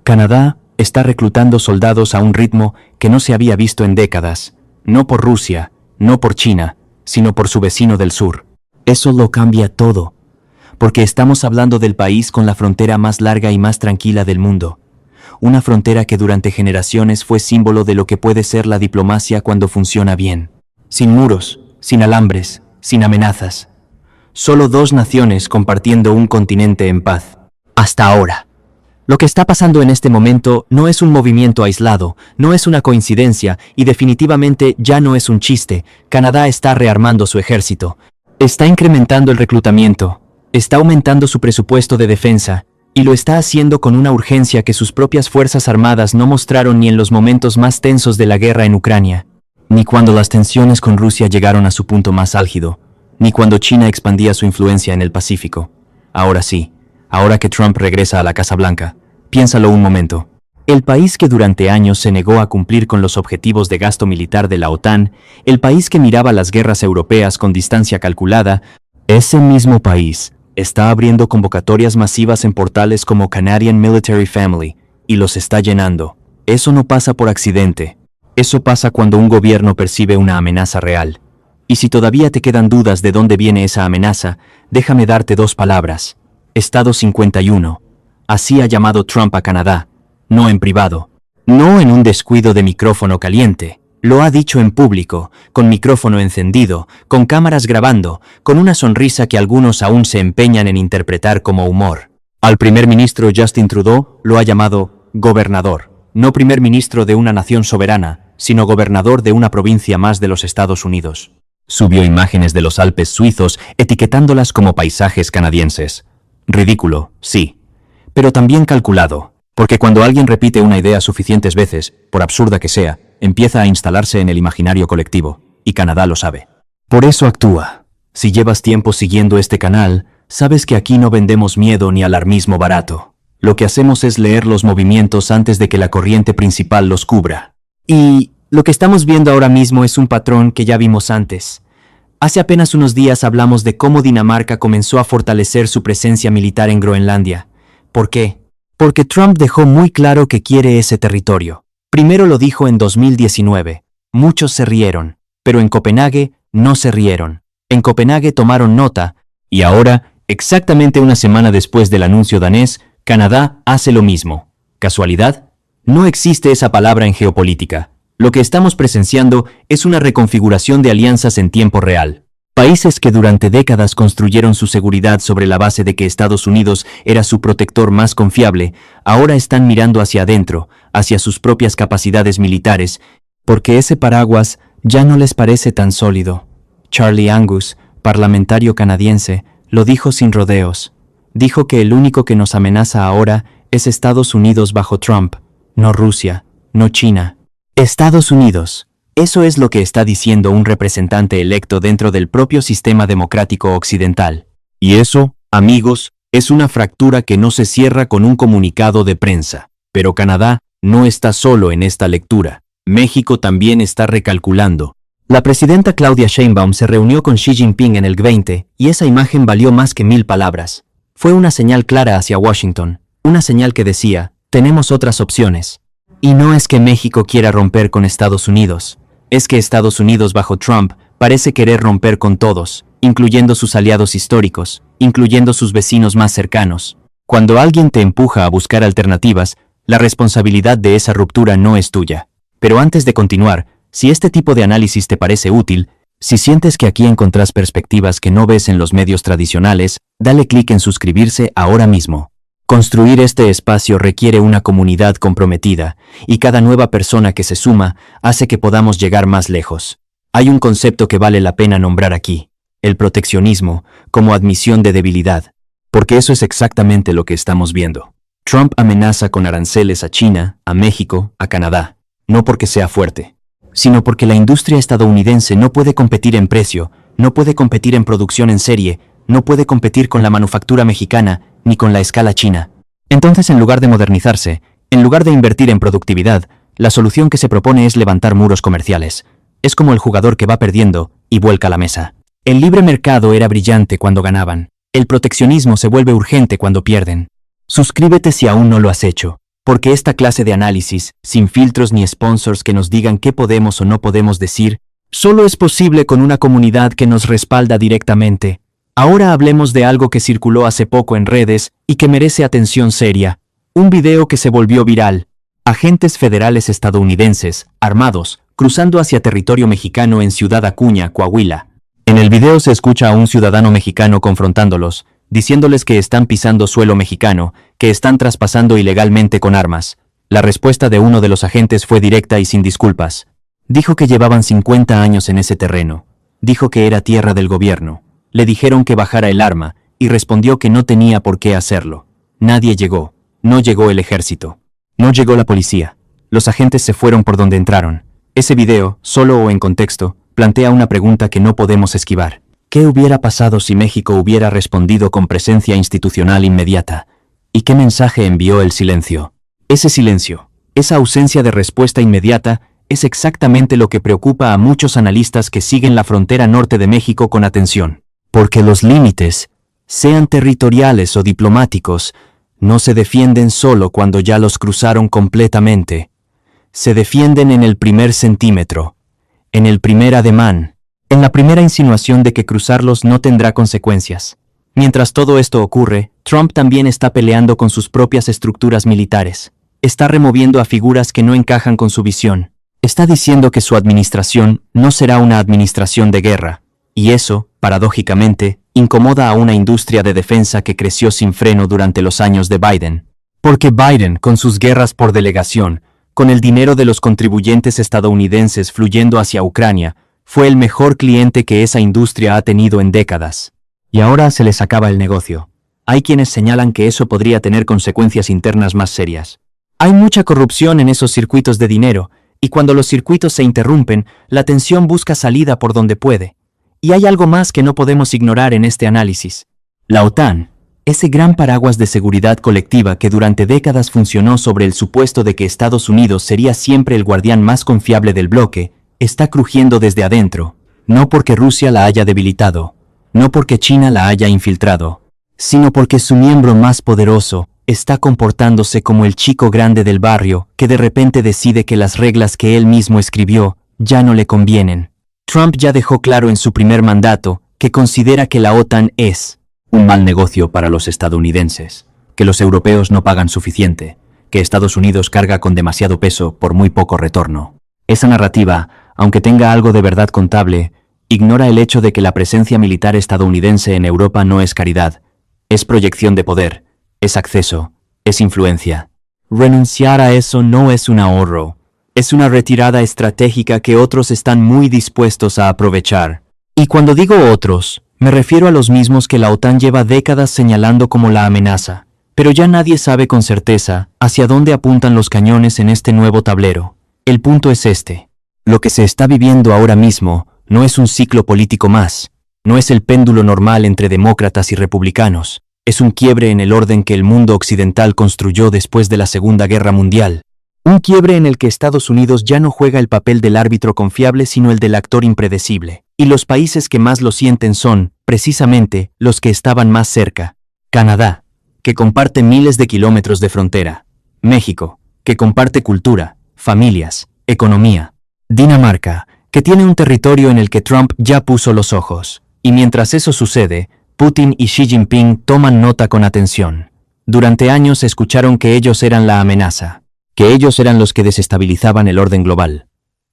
Canadá está reclutando soldados a un ritmo que no se había visto en décadas, no por Rusia, no por China, sino por su vecino del sur. Eso lo cambia todo, porque estamos hablando del país con la frontera más larga y más tranquila del mundo. Una frontera que durante generaciones fue símbolo de lo que puede ser la diplomacia cuando funciona bien. Sin muros, sin alambres, sin amenazas. Solo dos naciones compartiendo un continente en paz. Hasta ahora. Lo que está pasando en este momento no es un movimiento aislado, no es una coincidencia y definitivamente ya no es un chiste. Canadá está rearmando su ejército. Está incrementando el reclutamiento. Está aumentando su presupuesto de defensa. Y lo está haciendo con una urgencia que sus propias fuerzas armadas no mostraron ni en los momentos más tensos de la guerra en Ucrania, ni cuando las tensiones con Rusia llegaron a su punto más álgido, ni cuando China expandía su influencia en el Pacífico. Ahora sí, ahora que Trump regresa a la Casa Blanca, piénsalo un momento. El país que durante años se negó a cumplir con los objetivos de gasto militar de la OTAN, el país que miraba las guerras europeas con distancia calculada, ese mismo país está abriendo convocatorias masivas en portales como Canadian Military Family, y los está llenando. Eso no pasa por accidente. Eso pasa cuando un gobierno percibe una amenaza real. Y si todavía te quedan dudas de dónde viene esa amenaza, déjame darte dos palabras. Estado 51. Así ha llamado Trump a Canadá, no en privado, no en un descuido de micrófono caliente. Lo ha dicho en público, con micrófono encendido, con cámaras grabando, con una sonrisa que algunos aún se empeñan en interpretar como humor. Al primer ministro Justin Trudeau lo ha llamado gobernador, no primer ministro de una nación soberana, sino gobernador de una provincia más de los Estados Unidos. Subió imágenes de los Alpes suizos etiquetándolas como paisajes canadienses. Ridículo, sí, pero también calculado, porque cuando alguien repite una idea suficientes veces, por absurda que sea, empieza a instalarse en el imaginario colectivo, y Canadá lo sabe. Por eso actúa. Si llevas tiempo siguiendo este canal, sabes que aquí no vendemos miedo ni alarmismo barato. Lo que hacemos es leer los movimientos antes de que la corriente principal los cubra. Y lo que estamos viendo ahora mismo es un patrón que ya vimos antes. Hace apenas unos días hablamos de cómo Dinamarca comenzó a fortalecer su presencia militar en Groenlandia. ¿Por qué? Porque Trump dejó muy claro que quiere ese territorio. Primero lo dijo en 2019. Muchos se rieron, pero en Copenhague no se rieron. En Copenhague tomaron nota, y ahora, exactamente una semana después del anuncio danés, Canadá hace lo mismo. ¿Casualidad? No existe esa palabra en geopolítica. Lo que estamos presenciando es una reconfiguración de alianzas en tiempo real. Países que durante décadas construyeron su seguridad sobre la base de que Estados Unidos era su protector más confiable, ahora están mirando hacia adentro, hacia sus propias capacidades militares, porque ese paraguas ya no les parece tan sólido. Charlie Angus, parlamentario canadiense, lo dijo sin rodeos. Dijo que el único que nos amenaza ahora es Estados Unidos bajo Trump, no Rusia, no China. Estados Unidos. Eso es lo que está diciendo un representante electo dentro del propio sistema democrático occidental. Y eso, amigos, es una fractura que no se cierra con un comunicado de prensa. Pero Canadá no está solo en esta lectura. México también está recalculando. La presidenta Claudia Sheinbaum se reunió con Xi Jinping en el G20 y esa imagen valió más que 1000 palabras. Fue una señal clara hacia Washington, una señal que decía, tenemos otras opciones. Y no es que México quiera romper con Estados Unidos. Es que Estados Unidos bajo Trump parece querer romper con todos, incluyendo sus aliados históricos, incluyendo sus vecinos más cercanos. Cuando alguien te empuja a buscar alternativas, la responsabilidad de esa ruptura no es tuya. Pero antes de continuar, si este tipo de análisis te parece útil, si sientes que aquí encontrás perspectivas que no ves en los medios tradicionales, dale clic en suscribirse ahora mismo. Construir este espacio requiere una comunidad comprometida, y cada nueva persona que se suma hace que podamos llegar más lejos. Hay un concepto que vale la pena nombrar aquí, el proteccionismo, como admisión de debilidad, porque eso es exactamente lo que estamos viendo. Trump amenaza con aranceles a China, a México, a Canadá, no porque sea fuerte, sino porque la industria estadounidense no puede competir en precio, no puede competir en producción en serie, no puede competir con la manufactura mexicana, ni con la escala china. Entonces, en lugar de modernizarse, en lugar de invertir en productividad, la solución que se propone es levantar muros comerciales. Es como el jugador que va perdiendo y vuelca la mesa. El libre mercado era brillante cuando ganaban. El proteccionismo se vuelve urgente cuando pierden. Suscríbete si aún no lo has hecho. Porque esta clase de análisis, sin filtros ni sponsors que nos digan qué podemos o no podemos decir, solo es posible con una comunidad que nos respalda directamente. Ahora hablemos de algo que circuló hace poco en redes y que merece atención seria. Un video que se volvió viral. Agentes federales estadounidenses, armados, cruzando hacia territorio mexicano en Ciudad Acuña, Coahuila. En el video se escucha a un ciudadano mexicano confrontándolos, diciéndoles que están pisando suelo mexicano, que están traspasando ilegalmente con armas. La respuesta de uno de los agentes fue directa y sin disculpas. Dijo que llevaban 50 años en ese terreno. Dijo que era tierra del gobierno. Le dijeron que bajara el arma, y respondió que no tenía por qué hacerlo. Nadie llegó. No llegó el ejército. No llegó la policía. Los agentes se fueron por donde entraron. Ese video, solo o en contexto, plantea una pregunta que no podemos esquivar. ¿Qué hubiera pasado si México hubiera respondido con presencia institucional inmediata? ¿Y qué mensaje envió el silencio? Ese silencio, esa ausencia de respuesta inmediata, es exactamente lo que preocupa a muchos analistas que siguen la frontera norte de México con atención. Porque los límites, sean territoriales o diplomáticos, no se defienden solo cuando ya los cruzaron completamente. Se defienden en el primer centímetro, en el primer ademán, en la primera insinuación de que cruzarlos no tendrá consecuencias. Mientras todo esto ocurre, Trump también está peleando con sus propias estructuras militares. Está removiendo a figuras que no encajan con su visión. Está diciendo que su administración no será una administración de guerra. Y eso, paradójicamente, incomoda a una industria de defensa que creció sin freno durante los años de Biden. Porque Biden, con sus guerras por delegación, con el dinero de los contribuyentes estadounidenses fluyendo hacia Ucrania, fue el mejor cliente que esa industria ha tenido en décadas. Y ahora se les acaba el negocio. Hay quienes señalan que eso podría tener consecuencias internas más serias. Hay mucha corrupción en esos circuitos de dinero, y cuando los circuitos se interrumpen, la tensión busca salida por donde puede. Y hay algo más que no podemos ignorar en este análisis. La OTAN, ese gran paraguas de seguridad colectiva que durante décadas funcionó sobre el supuesto de que Estados Unidos sería siempre el guardián más confiable del bloque, está crujiendo desde adentro, no porque Rusia la haya debilitado, no porque China la haya infiltrado, sino porque su miembro más poderoso está comportándose como el chico grande del barrio que de repente decide que las reglas que él mismo escribió ya no le convienen. Trump ya dejó claro en su primer mandato que considera que la OTAN es un mal negocio para los estadounidenses, que los europeos no pagan suficiente, que Estados Unidos carga con demasiado peso por muy poco retorno. Esa narrativa, aunque tenga algo de verdad contable, ignora el hecho de que la presencia militar estadounidense en Europa no es caridad, es proyección de poder, es acceso, es influencia. Renunciar a eso no es un ahorro, es una retirada estratégica que otros están muy dispuestos a aprovechar. Y cuando digo otros, me refiero a los mismos que la OTAN lleva décadas señalando como la amenaza, pero ya nadie sabe con certeza hacia dónde apuntan los cañones en este nuevo tablero. El punto es este. Lo que se está viviendo ahora mismo no es un ciclo político más, no es el péndulo normal entre demócratas y republicanos, es un quiebre en el orden que el mundo occidental construyó después de la Segunda Guerra Mundial. Un quiebre en el que Estados Unidos ya no juega el papel del árbitro confiable sino el del actor impredecible. Y los países que más lo sienten son, precisamente, los que estaban más cerca. Canadá, que comparte miles de kilómetros de frontera. México, que comparte cultura, familias, economía. Dinamarca, que tiene un territorio en el que Trump ya puso los ojos. Y mientras eso sucede, Putin y Xi Jinping toman nota con atención. Durante años escucharon que ellos eran la amenaza, que ellos eran los que desestabilizaban el orden global.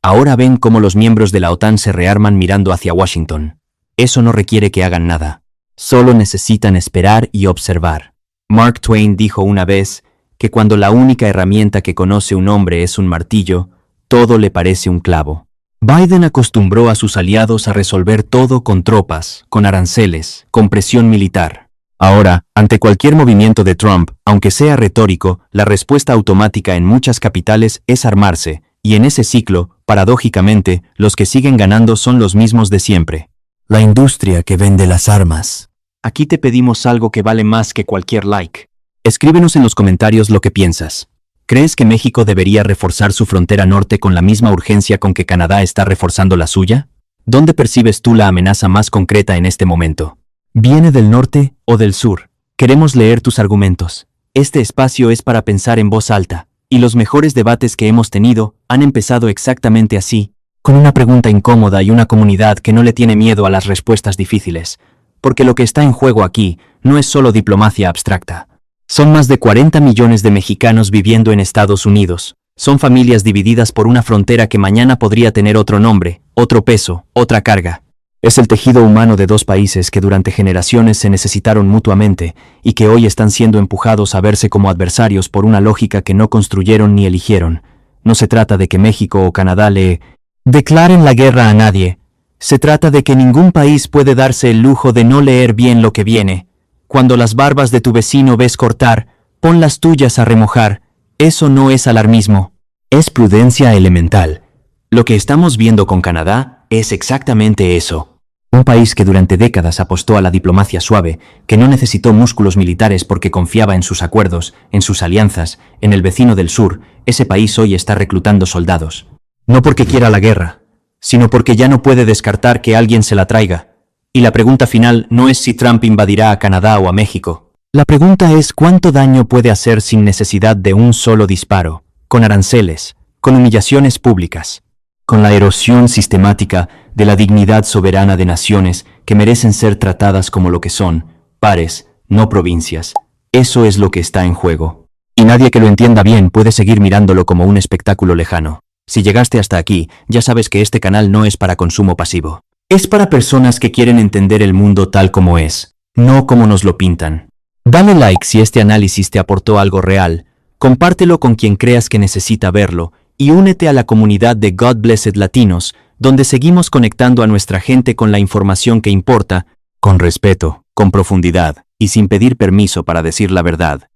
Ahora ven cómo los miembros de la OTAN se rearman mirando hacia Washington. Eso no requiere que hagan nada. Solo necesitan esperar y observar. Mark Twain dijo una vez que cuando la única herramienta que conoce un hombre es un martillo, todo le parece un clavo. Biden acostumbró a sus aliados a resolver todo con tropas, con aranceles, con presión militar. Ahora, ante cualquier movimiento de Trump, aunque sea retórico, la respuesta automática en muchas capitales es armarse, y en ese ciclo, paradójicamente, los que siguen ganando son los mismos de siempre. La industria que vende las armas. Aquí te pedimos algo que vale más que cualquier like. Escríbenos en los comentarios lo que piensas. ¿Crees que México debería reforzar su frontera norte con la misma urgencia con que Canadá está reforzando la suya? ¿Dónde percibes tú la amenaza más concreta en este momento? ¿Viene del norte o del sur? Queremos leer tus argumentos. Este espacio es para pensar en voz alta, y los mejores debates que hemos tenido han empezado exactamente así, con una pregunta incómoda y una comunidad que no le tiene miedo a las respuestas difíciles, porque lo que está en juego aquí no es solo diplomacia abstracta. Son más de 40 millones de mexicanos viviendo en Estados Unidos. Son familias divididas por una frontera que mañana podría tener otro nombre, otro peso, otra carga. Es el tejido humano de dos países que durante generaciones se necesitaron mutuamente y que hoy están siendo empujados a verse como adversarios por una lógica que no construyeron ni eligieron. No se trata de que México o Canadá le declaren la guerra a nadie. Se trata de que ningún país puede darse el lujo de no leer bien lo que viene. Cuando las barbas de tu vecino ves cortar, pon las tuyas a remojar. Eso no es alarmismo. Es prudencia elemental. Lo que estamos viendo con Canadá es exactamente eso. Un país que durante décadas apostó a la diplomacia suave, que no necesitó músculos militares porque confiaba en sus acuerdos, en sus alianzas, en el vecino del sur, ese país hoy está reclutando soldados. No porque quiera la guerra, sino porque ya no puede descartar que alguien se la traiga. Y la pregunta final no es si Trump invadirá a Canadá o a México. La pregunta es cuánto daño puede hacer sin necesidad de un solo disparo, con aranceles, con humillaciones públicas, con la erosión sistemática de la dignidad soberana de naciones que merecen ser tratadas como lo que son, pares, no provincias. Eso es lo que está en juego. Y nadie que lo entienda bien puede seguir mirándolo como un espectáculo lejano. Si llegaste hasta aquí, ya sabes que este canal no es para consumo pasivo. Es para personas que quieren entender el mundo tal como es, no como nos lo pintan. Dale like si este análisis te aportó algo real, compártelo con quien creas que necesita verlo y únete a la comunidad de God Blessed Latinos, donde seguimos conectando a nuestra gente con la información que importa, con respeto, con profundidad y sin pedir permiso para decir la verdad.